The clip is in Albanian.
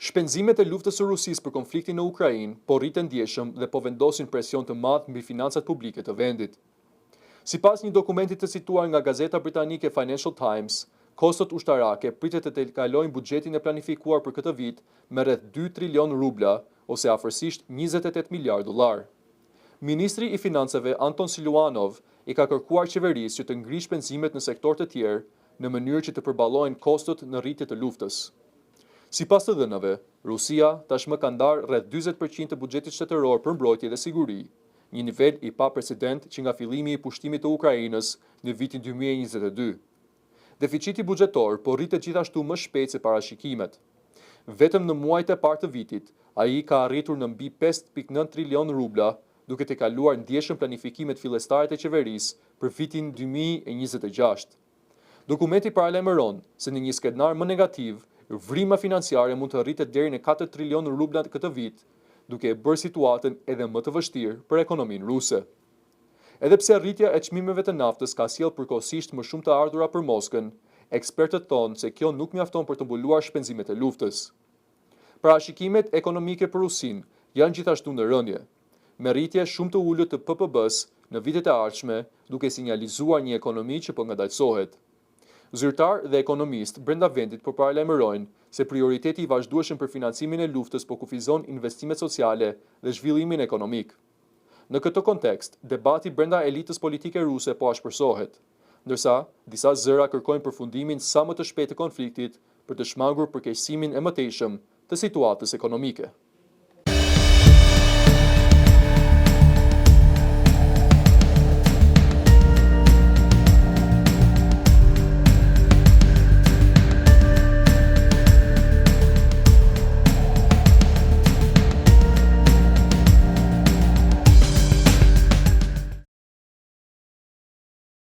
Shpenzimet e luftës së Rusisë për konfliktin në Ukrainë po rriten ndjeshëm dhe po vendosin presion të madh mbi financat publike të vendit. Sipas një dokumenti të cituar nga gazeta britanike Financial Times, kostot ushtarake pritet të kalojnë buxhetin e planifikuar për këtë vit me rreth 2 trilion rubla, ose afërsisht 28 miliard dollar. Ministri i Financave Anton Siluanov i ka kërkuar qeverisë që të ngrijë shpenzimet në sektor të tjerë në mënyrë që të përballojnë kostot në rritje të luftës. Sipas të dhënave, Rusia tashmë ka ndarë rreth 40% të buxhetit shtetëror për mbrojtje dhe siguri, një nivel i paprecedent që nga fillimi i pushtimit të Ukrainës në vitin 2022. Deficiti buxhetor po rritet gjithashtu më shpejt se parashikimet. Vetëm në muajt e parë të vitit, ai ka arritur në mbi 5.9 trilion rubla, duke të kaluar ndjeshëm planifikimet fillestare të qeverisë për vitin 2026. Dokumenti paralajmëron se në një skenar më negativ, vrima financiare mund të rritet deri në 4 trilion rubla këtë vit, duke e bërë situatën edhe më të vështirë për ekonominë ruse. Edhe pse rritja e çmimeve të naftës ka sjellë përkohësisht më shumë të ardhura për Moskën, ekspertët thonë se kjo nuk mjafton për të mbuluar shpenzimet e luftës. Parashikimet ekonomike për Rusinë janë gjithashtu në rënje, me rritje shumë të ulët të PPB-s në vitet e ardhshme, duke sinjalizuar një ekonomi që po ngadalësohet. Zyrtar dhe ekonomist brenda vendit po paralajmërojnë se prioriteti i vazhdueshëm për financimin e luftës po kufizon investimet sociale dhe zhvillimin ekonomik. Në këtë kontekst, debati brenda elitës politike ruse po ashpërsohet, ndërsa disa zëra kërkojnë përfundimin sa më të shpejtë të konfliktit për të shmangur përkeqësimin e mëtejshëm të situatës ekonomike.